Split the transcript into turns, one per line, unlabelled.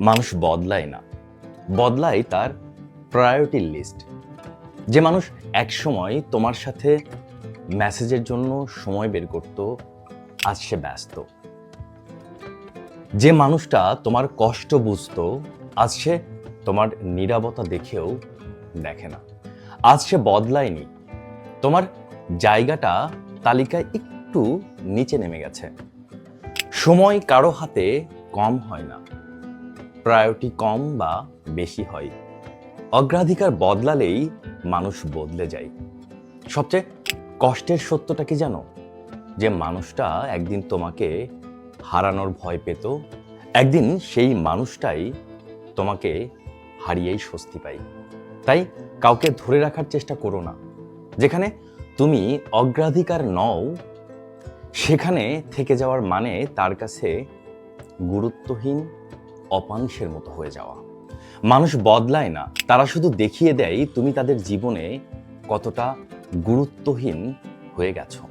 মানুষ বদলায় না, বদলায় তার প্রায়োরিটির লিস্ট। যে মানুষ একসময় তোমার সাথে মেসেজের জন্য সময় বের করত, আজ সে ব্যস্ত। যে মানুষটা তোমার কষ্ট বুঝতো, আজ সে তোমার নীরবতা দেখেও দেখে না। আজ সে বদলায়নি, তোমার জায়গাটা তালিকায় একটু নিচে নেমে গেছে। সময় কারো হাতে কম হয় না, প্রায়োরিটি কম বা বেশি হয়। অগ্রাধিকার বদলালেই মানুষ বদলে যায়। সবচেয়ে কষ্টের সত্যটা কি জানো? যে মানুষটা একদিন তোমাকে হারানোর ভয় পেত, একদিন সেই মানুষটাই তোমাকে হারিয়েই স্বস্তি পাই। তাই কাউকে ধরে রাখার চেষ্টা করো না। যেখানে তুমি অগ্রাধিকার নও, সেখানে থেকে যাওয়ার মানে তার কাছে গুরুত্বহীন অপাংশের মতো হয়ে যাওয়া। মানুষ বদলায় না, তারা শুধু দেখিয়ে দেয় তুমি তাদের জীবনে কতটা গুরুত্বহীন হয়ে গেছো।